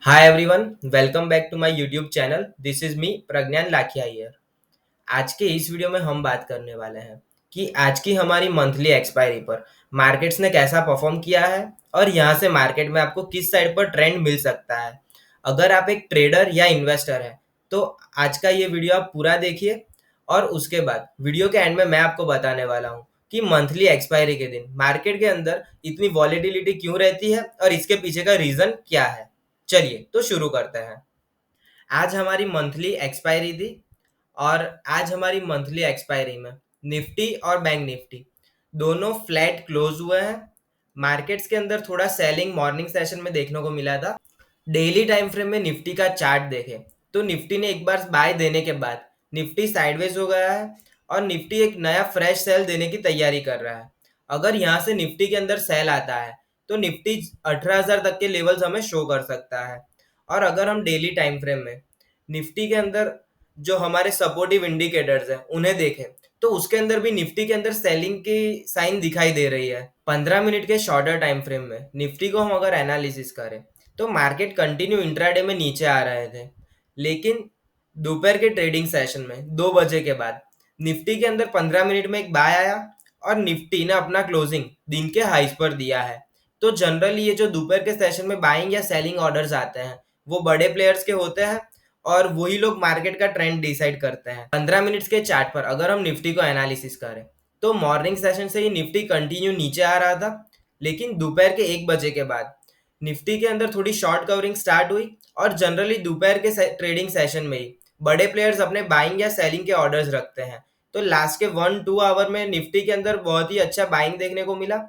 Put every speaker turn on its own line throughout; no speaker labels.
Hi everyone, welcome back to my YouTube channel. This is me Pragyan Lakhia here. आज के इस video में हम बात करने वाले हैं कि आज की हमारी मंथली एक्सपायरी पर मार्केट्स ने कैसा परफॉर्म किया है और यहाँ से मार्केट में आपको किस साइड पर ट्रेंड मिल सकता है। अगर आप एक ट्रेडर या इन्वेस्टर है तो आज का ये वीडियो आप पूरा देखिए और उसके बाद वीडियो के एंड में मैं आपको बताने वाला हूँ कि मंथली एक्सपायरी के दिन मार्केट के अंदर इतनी वॉलेटिलिटी क्यों रहती है और इसके पीछे का रीजन क्या है। चलिए तो शुरू करते हैं। आज हमारी मंथली एक्सपायरी थी और आज हमारी मंथली एक्सपायरी में निफ्टी और बैंक निफ्टी दोनों फ्लैट क्लोज हुए हैं। मार्केट्स के अंदर थोड़ा सेलिंग मॉर्निंग सेशन में देखने को मिला था। डेली टाइम फ्रेम में निफ्टी का चार्ट देखें तो निफ्टी ने एक बार बाय देने के बाद निफ्टी साइडवेज हो गया है और निफ्टी एक नया फ्रेश सेल देने की तैयारी कर रहा है। अगर यहाँ से निफ्टी के अंदर सेल आता है तो निफ्टी 18,000 तक के लेवल्स हमें शो कर सकता है। और अगर हम डेली टाइम फ्रेम में निफ्टी के अंदर जो हमारे सपोर्टिव इंडिकेटर्स हैं उन्हें देखें तो उसके अंदर भी निफ्टी के अंदर सेलिंग की साइन दिखाई दे रही है। 15 मिनट के शॉर्टर टाइम फ्रेम में निफ्टी को हम अगर एनालिसिस करें तो मार्केट कंटिन्यू इंट्राडे में नीचे आ रहे थे, लेकिन दोपहर के ट्रेडिंग सेशन में 2 बजे के बाद निफ्टी के अंदर 15 मिनट में एक बाय आया और निफ्टी ने अपना क्लोजिंग दिन के हाइस पर दिया है। तो जनरली ये जो दोपहर के सेशन में बाइंग या सेलिंग ऑर्डर्स आते हैं वो बड़े प्लेयर्स के होते हैं और वही लोग मार्केट का ट्रेंड डिसाइड करते हैं। 15 मिनट्स के चार्ट पर अगर हम निफ्टी को एनालिसिस करें तो मॉर्निंग सेशन से ही निफ्टी कंटिन्यू नीचे आ रहा था, लेकिन दोपहर के 1 बजे के बाद निफ्टी के अंदर थोड़ी शॉर्ट कवरिंग स्टार्ट हुई और जनरली दोपहर के ट्रेडिंग सेशन में ही बड़े प्लेयर्स अपने बाइंग या सेलिंग के ऑर्डर्स रखते हैं। तो लास्ट के 1-2 आवर में निफ्टी के अंदर बहुत ही अच्छा बाइंग देखने को मिला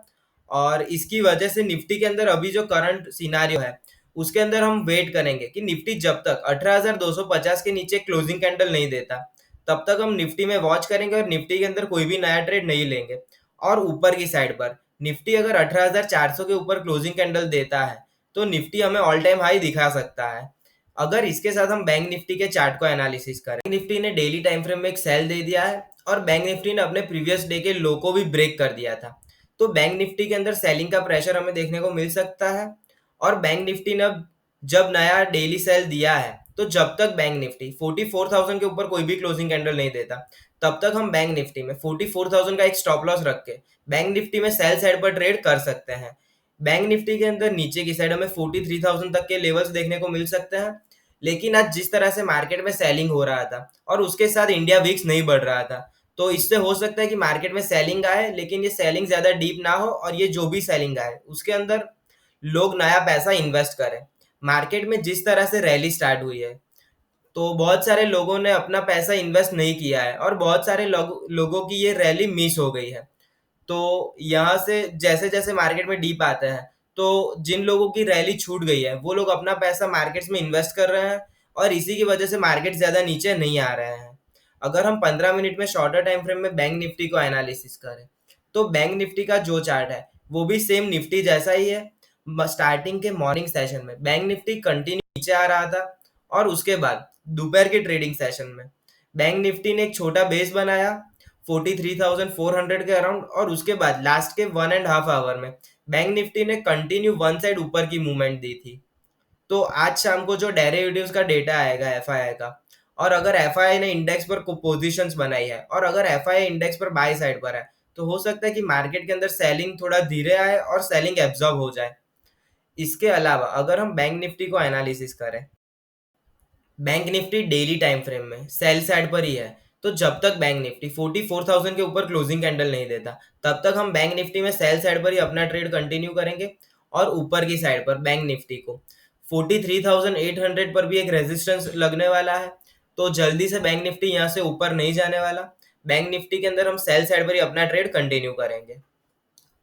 और इसकी वजह से निफ्टी के अंदर अभी जो करंट सिनारियो है उसके अंदर हम वेट करेंगे कि निफ्टी जब तक 18,250 के नीचे क्लोजिंग कैंडल नहीं देता तब तक हम निफ्टी में वॉच करेंगे और निफ्टी के अंदर कोई भी नया ट्रेड नहीं लेंगे। और ऊपर की साइड पर निफ्टी अगर 18,400 के ऊपर क्लोजिंग कैंडल देता है तो निफ्टी हमें ऑल टाइम हाई दिखा सकता है। अगर इसके साथ हम बैंक निफ्टी के चार्ट को एनालिसिस करें, निफ्टी ने डेली टाइम फ्रेम में एक सेल दे दिया है और बैंक निफ्टी ने अपने प्रीवियस डे के लो को भी ब्रेक कर दिया था। तो बैंक निफ्टी के अंदर सेलिंग का प्रेशर हमें देखने को मिल सकता है और बैंक निफ्टी ने जब नया डेली सेल दिया है तो जब तक बैंक निफ्टी 44,000 के ऊपर कोई भी क्लोजिंग कैंडल नहीं देता तब तक हम बैंक निफ्टी में 44,000 का एक स्टॉप लॉस रख के बैंक निफ्टी में सेल साइड पर ट्रेड कर सकते हैं। बैंक निफ्टी के अंदर नीचे की साइड हमें 43,000 तक के लेवल्स देखने को मिल सकते हैं, लेकिन आज जिस तरह से मार्केट में सेलिंग हो रहा था और उसके साथ इंडिया विक्स नहीं बढ़ रहा था तो इससे हो सकता है कि मार्केट में सेलिंग आए, लेकिन ये सेलिंग ज्यादा डीप ना हो और ये जो भी सेलिंग आए उसके अंदर लोग नया पैसा इन्वेस्ट करें। मार्केट में जिस तरह से रैली स्टार्ट हुई है तो बहुत सारे लोगों ने अपना पैसा इन्वेस्ट नहीं किया है और बहुत सारे लोगों की ये रैली मिस हो गई है। तो यहाँ से जैसे जैसे मार्केट में डीप आते हैं तो जिन लोगों की रैली छूट गई है वो लोग अपना पैसा मार्केट्स में इन्वेस्ट कर रहे हैं और इसी की वजह से मार्केट ज्यादा नीचे नहीं आ रहे हैं। अगर हम 15 मिनट में शॉर्टर टाइम फ्रेम में बैंक निफ्टी को एनालिसिस करें तो बैंक निफ्टी का जो चार्ट है वो भी सेम निफ्टी जैसा ही है। स्टार्टिंग के मॉर्निंग सेशन में बैंक निफ्टी कंटिन्यू नीचे आ रहा था और उसके बाद दोपहर के ट्रेडिंग सेशन में बैंक निफ्टी ने एक छोटा बेस बनाया 43,400 के अराउंड और उसके बाद लास्ट के 1.5 आवर में बैंक निफ्टी ने कंटिन्यू वन साइड ऊपर की मूवमेंट दी थी। तो आज शाम को जो डेरिवेटिव्स का डेटा आएगा एफआईआई का, और अगर एफआईआई ने इंडेक्स पर पोजीशंस बनाई है और अगर एफआईआई इंडेक्स पर बाय साइड पर है तो हो सकता है कि मार्केट के अंदर सेलिंग थोड़ा धीरे आए और सेलिंग एब्जॉर्ब हो जाए। इसके अलावा अगर हम बैंक निफ्टी को एनालिसिस करें, bank Nifty daily time frame में सेल साइड पर ही है। तो जब तक बैंक निफ्टी 44,000 के ऊपर क्लोजिंग कैंडल नहीं देता तब तक हम बैंक निफ्टी में सेल साइड पर ही अपना ट्रेड कंटिन्यू करेंगे और ऊपर की साइड पर बैंक निफ्टी को 43,800 पर भी एक रेजिस्टेंस लगने वाला है। तो जल्दी से बैंक निफ्टी यहाँ से ऊपर नहीं जाने वाला। बैंक निफ्टी के अंदर हम सेल साइड पर ही अपना ट्रेड कंटिन्यू करेंगे।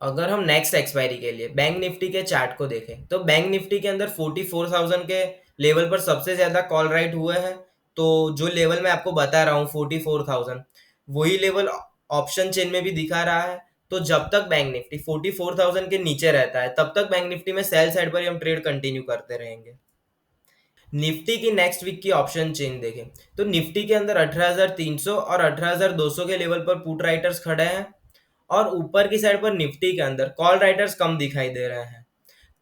अगर हम नेक्स्ट एक्सपायरी के लिए बैंक निफ्टी के चार्ट को देखें तो बैंक निफ्टी के अंदर 44,000 के लेवल पर सबसे ज्यादा कॉल राइट हुए हैं। तो जो लेवल मैं आपको बता रहा हूँ 44,000 वही लेवल ऑप्शन चेन में भी दिखा रहा है। तो जब तक बैंक निफ्टी 44,000 के नीचे रहता है तब तक बैंक निफ्टी में सेल साइड पर ही हम ट्रेड कंटिन्यू करते रहेंगे। निफ्टी की नेक्स्ट वीक की ऑप्शन चेन देखें तो निफ्टी के अंदर 18,300 और 18,200 के लेवल पर पुट राइटर्स खड़े हैं और ऊपर की साइड पर निफ्टी के अंदर कॉल राइटर्स कम दिखाई दे रहे हैं।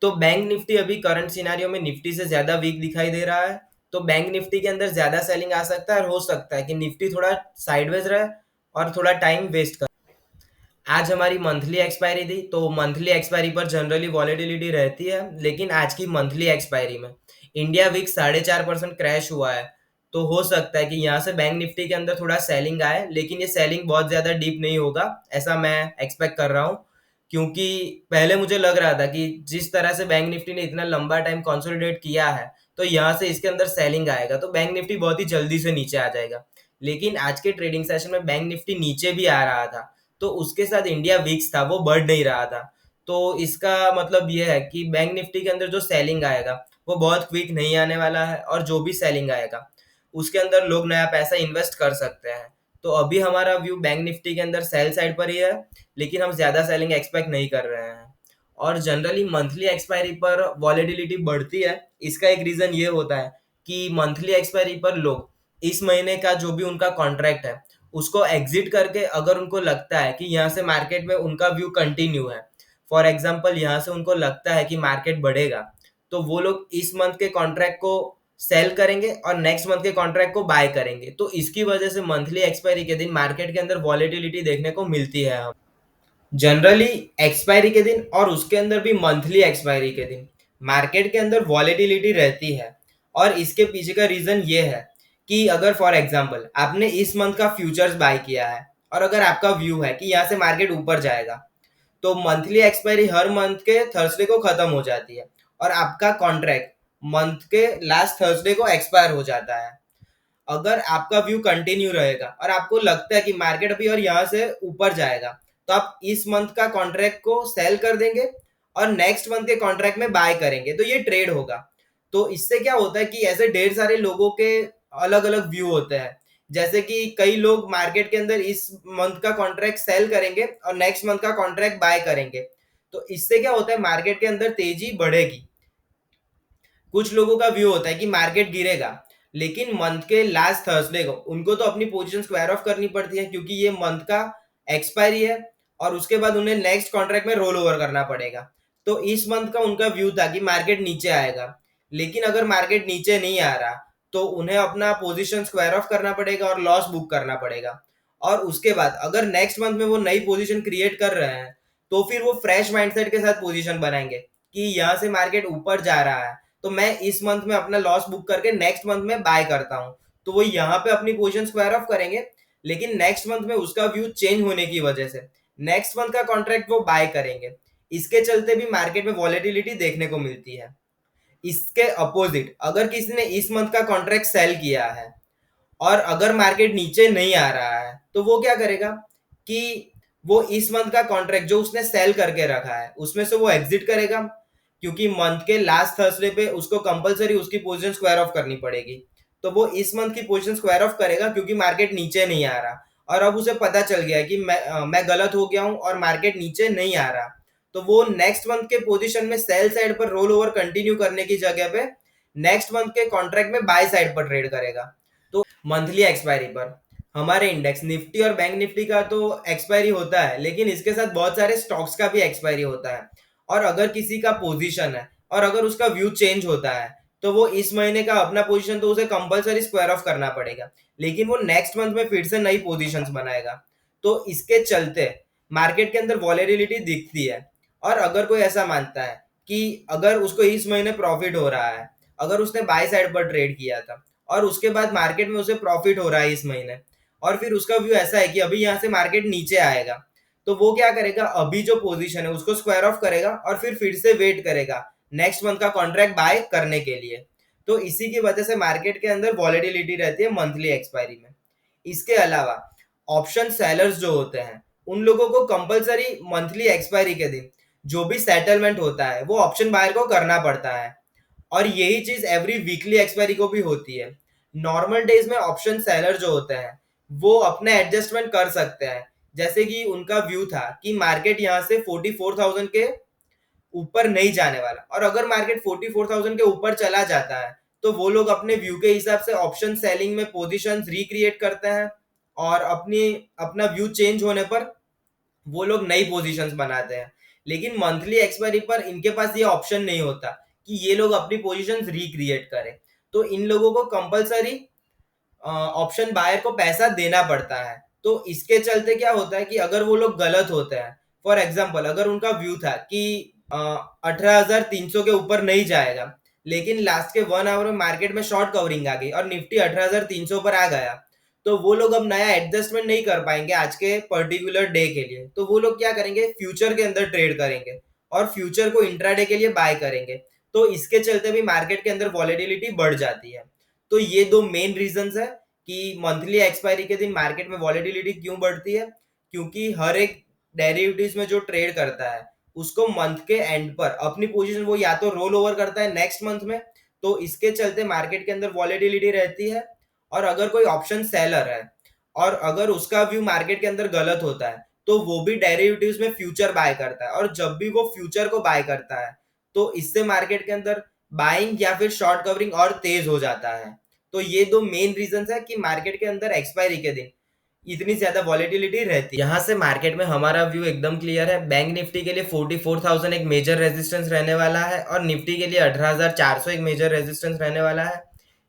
तो बैंक निफ्टी अभी करंट सिनेरियो में निफ्टी से ज्यादा वीक दिखाई दे रहा है। तो बैंक निफ्टी के अंदर ज्यादा सेलिंग आ सकता है और हो सकता है कि निफ्टी थोड़ा साइडवेज रहे और थोड़ा टाइम वेस्ट कर। आज हमारी मंथली एक्सपायरी थी, तो मंथली एक्सपायरी पर जनरली वॉलेटिलिटी रहती है, लेकिन आज की मंथली एक्सपायरी में इंडिया विक्स 4.5% क्रैश हुआ है। तो हो सकता है कि यहाँ से बैंक निफ्टी के अंदर थोड़ा सेलिंग आए, लेकिन ये सेलिंग बहुत ज्यादा डीप नहीं होगा ऐसा मैं एक्सपेक्ट कर रहा हूँ। क्योंकि पहले मुझे लग रहा था कि जिस तरह से बैंक निफ्टी ने इतना लंबा टाइम कंसोलिडेट किया है, तो यहाँ से इसके अंदर सेलिंग आएगा तो बैंक निफ्टी बहुत ही जल्दी से नीचे आ जाएगा। लेकिन आज के ट्रेडिंग सेशन में बैंक निफ्टी नीचे भी आ रहा था, तो उसके साथ इंडिया विक्स था वो बढ़ नहीं रहा था। तो इसका मतलब ये है कि बैंक निफ्टी के अंदर जो सेलिंग आएगा वो बहुत क्विक नहीं आने वाला है, और जो भी सेलिंग आएगा उसके अंदर लोग नया पैसा इन्वेस्ट कर सकते हैं। तो अभी हमारा व्यू बैंक निफ्टी के अंदर सेल साइड पर ही है, लेकिन हम ज्यादा सेलिंग एक्सपेक्ट नहीं कर रहे हैं। और जनरली मंथली एक्सपायरी पर वॉलेटिलिटी बढ़ती है। इसका एक रीजन ये होता है कि मंथली एक्सपायरी पर लोग इस महीने का जो भी उनका कॉन्ट्रैक्ट है उसको एग्जिट करके, अगर उनको लगता है कि यहाँ से मार्केट में उनका व्यू कंटिन्यू है, फॉर एग्जाम्पल यहाँ से उनको लगता है कि मार्केट बढ़ेगा, तो वो लोग इस मंथ के कॉन्ट्रैक्ट को सेल करेंगे और नेक्स्ट मंथ के कॉन्ट्रैक्ट को बाय करेंगे। तो इसकी वजह से मंथली एक्सपायरी के दिन मार्केट के अंदर वॉलेटिलिटी देखने को मिलती है। जनरली एक्सपायरी के दिन और उसके अंदर भी मंथली एक्सपायरी के दिन मार्केट के अंदर वॉलेटिलिटी रहती है। और इसके पीछे का रीजन ये है कि अगर फॉर एग्जांपल आपने इस मंथ का फ्यूचर्स बाय किया है और अगर आपका व्यू है कि यहाँ से मार्केट ऊपर जाएगा, तो मंथली एक्सपायरी हर मंथ के थर्सडे को खत्म हो जाती है और आपका कॉन्ट्रैक्ट मंथ के लास्ट थर्सडे को एक्सपायर हो जाता है। अगर आपका व्यू कंटिन्यू रहेगा और आपको लगता है कि मार्केट अभी और यहाँ से ऊपर जाएगा, तो आप इस मंथ का कॉन्ट्रैक्ट को सेल कर देंगे और नेक्स्ट मंथ के कॉन्ट्रैक्ट में बाय करेंगे, तो ये ट्रेड होगा। तो इससे क्या होता है कि ऐसे ढेर सारे लोगों के अलग अलग व्यू होते हैं। जैसे कि कई लोग मार्केट के अंदर इस मंथ का कॉन्ट्रैक्ट सेल करेंगे और नेक्स्ट मंथ का कॉन्ट्रैक्ट बाय करेंगे। तो इससे क्या होता है, मार्केट के अंदर तेजी बढ़ेगी। कुछ लोगों का व्यू होता है कि मार्केट गिरेगा, लेकिन मंथ के लास्ट थर्सडे को उनको तो अपनी पोजीशन स्क्वायर ऑफ करनी पड़ती है, क्योंकि ये मंथ का एक्सपायरी है और उसके बाद उन्हें नेक्स्ट कॉन्ट्रैक्ट में रोल ओवर करना पड़ेगा। तो इस मंथ का उनका व्यू था कि मार्केट नीचे आएगा, लेकिन अगर मार्केट नीचे नहीं आ रहा तो उन्हें अपना पोजीशन स्क्वायर ऑफ करना पड़ेगा और लॉस बुक करना पड़ेगा। और उसके बाद अगर नेक्स्ट मंथ में वो नई पोजीशन क्रिएट कर रहे हैं, तो फिर वो फ्रेश माइंडसेट के साथ पोजीशन बनाएंगे कि यहाँ से मार्केट ऊपर जा रहा है, तो मैं इस मंथ में अपना लॉस बुक करके नेक्स्ट मंथ में बाय करता हूँ। तो वो यहाँ पे अपनी पोजीशन स्क्वायर ऑफ करेंगे, लेकिन नेक्स्ट मंथ में उसका व्यू चेंज होने की वजह से नेक्स्ट मंथ का कॉन्ट्रैक्ट वो बाय करेंगे। इसके चलते भी मार्केट में वॉलेटिलिटी देखने को मिलती है। इसके अपोजिट अगर किसी ने इस मंथ का कॉन्ट्रैक्ट सेल किया है और अगर मार्केट नीचे नहीं आ रहा है, तो वो क्या करेगा कि वो इस मंथ का कॉन्ट्रैक्ट जो उसने सेल करके रखा है उसमें से वो एग्जिट करेगा, क्योंकि मंथ के लास्ट थर्सडे पे उसको कंपलसरी उसकी पोजीशन स्क्वायर ऑफ करनी पड़ेगी। तो वो इस मंथ की पोजीशन स्क्वायर ऑफ करेगा क्योंकि मार्केट नीचे नहीं आ रहा और अब उसे पता चल गया कि मैं गलत हो गया हूं और मार्केट नीचे नहीं आ रहा। तो वो नेक्स्ट मंथ के पोजीशन में सेल साइड पर रोल ओवर कंटिन्यू करने की जगह पे नेक्स्ट मंथ के कॉन्ट्रैक्ट में बाय साइड पर ट्रेड करेगा। तो मंथली एक्सपायरी पर हमारे इंडेक्स निफ्टी और बैंक निफ्टी का तो एक्सपायरी होता है, लेकिन इसके साथ बहुत सारे स्टॉक्स का भी एक्सपायरी होता है। और अगर किसी का पोजीशन है और अगर उसका व्यू चेंज होता है, तो वो इस महीने का अपना पोजीशन तो उसे कंपलसरी स्क्वायर ऑफ करना पड़ेगा, लेकिन वो नेक्स्ट मंथ में फिर से नई पोजीशंस बनाएगा। तो इसके चलते मार्केट के अंदर वॉलेटिलिटी दिखती है। और अगर कोई ऐसा मानता है कि अगर उसको इस महीने प्रॉफिट हो रहा है, अगर उसने बाय साइड पर ट्रेड किया था और उसके बाद मार्केट में उसे प्रॉफिट हो रहा है इस महीने, और फिर उसका व्यू ऐसा है कि अभी यहाँ से मार्केट नीचे आएगा, तो वो क्या करेगा, अभी जो पोजीशन है उसको स्क्वायर ऑफ करेगा और फिर से वेट करेगा नेक्स्ट मंथ का कॉन्ट्रैक्ट बाय करने के लिए। तो इसी की वजह से मार्केट के अंदर वॉलेटिलिटी रहती है मंथली एक्सपायरी में। इसके अलावा ऑप्शन सेलर्स जो होते हैं उन लोगों को कंपलसरी मंथली एक्सपायरी के दिन जो भी सेटलमेंट होता है वो ऑप्शन बायर को करना पड़ता है, और यही चीज एवरी वीकली एक्सपायरी को भी होती है। नॉर्मल डेज में ऑप्शन सेलर जो होते हैं वो अपने एडजस्टमेंट कर सकते हैं। जैसे कि उनका व्यू था कि मार्केट यहाँ से 44,000 के ऊपर नहीं जाने वाला, और अगर मार्केट 44,000 के ऊपर चला जाता है तो वो लोग अपने व्यू के हिसाब से ऑप्शन सेलिंग में पोजीशंस रिक्रिएट करते हैं और अपना व्यू चेंज होने पर वो लोग नई पोजीशंस बनाते हैं। लेकिन मंथली एक्सपायरी पर इनके पास ये ऑप्शन नहीं होता कि ये लोग अपनी पोजीशंस रिक्रिएट करें। तो इन लोगों को कंपलसरी ऑप्शन बायर को पैसा देना पड़ता है। तो इसके चलते क्या होता है कि अगर वो लोग गलत होते हैं, फॉर एग्जाम्पल अगर उनका व्यू था कि 18,300 के ऊपर नहीं जाएगा, लेकिन लास्ट के 1 आवर में मार्केट में शॉर्ट कवरिंग आ गई और निफ्टी 18,300 पर आ गया, तो वो लोग अब नया एडजस्टमेंट नहीं कर पाएंगे आज के पर्टिकुलर डे के लिए। तो वो लोग क्या करेंगे, फ्यूचर के अंदर ट्रेड करेंगे और फ्यूचर को इंट्राडे के लिए बाय करेंगे। तो इसके चलते भी मार्केट के अंदर वॉलेटिलिटी बढ़ जाती है। तो ये दो मेन रीजंस है कि मंथली एक्सपायरी के दिन मार्केट में वॉलेटिलिटी क्यों बढ़ती है। क्योंकि हर एक डेरिवेटिव्स में जो ट्रेड करता है उसको मंथ के एंड पर अपनी पोजीशन वो या तो रोल ओवर करता है नेक्स्ट मंथ में, तो इसके चलते मार्केट के अंदर वॉलेटिलिटी रहती है। और अगर कोई ऑप्शन सेलर है और अगर उसका व्यू मार्केट के अंदर गलत होता है, तो वो भी डेरिवेटिव्स में फ्यूचर बाय करता है, और जब भी वो फ्यूचर को बाय करता है तो इससे मार्केट के अंदर बाइंग या फिर शॉर्ट कवरिंग और तेज हो जाता है। तो ये दो मेन रीजन है कि मार्केट के अंदर एक्सपायरी के दिन इतनी ज्यादा वॉलेटिलिटी रहती है। यहाँ से मार्केट में हमारा व्यू एकदम क्लियर है। बैंक निफ्टी के लिए 44,000 एक मेजर रेजिस्टेंस रहने वाला है और निफ्टी के लिए 18,400 एक मेजर रेजिस्टेंस रहने वाला है।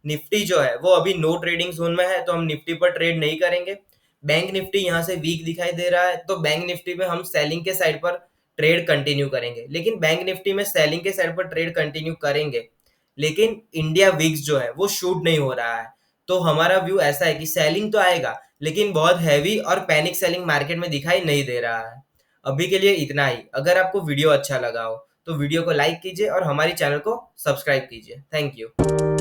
निफ्टी जो है वो अभी नो ट्रेडिंग जोन में है, तो हम निफ्टी पर ट्रेड नहीं करेंगे। बैंक निफ्टी यहाँ से वीक दिखाई दे रहा है, तो बैंक निफ्टी में हम सेलिंग के साइड पर ट्रेड कंटिन्यू करेंगे। लेकिन बैंक निफ्टी में सेलिंग के साइड पर ट्रेड कंटिन्यू करेंगे, लेकिन इंडिया विक्स जो है वो शूट नहीं हो रहा है। तो हमारा व्यू ऐसा है कि सेलिंग तो आएगा, लेकिन बहुत हैवी और पैनिक सेलिंग मार्केट में दिखाई नहीं दे रहा है। अभी के लिए इतना ही। अगर आपको वीडियो अच्छा लगा हो तो वीडियो को लाइक कीजिए और हमारी चैनल को सब्सक्राइब कीजिए। Thank you.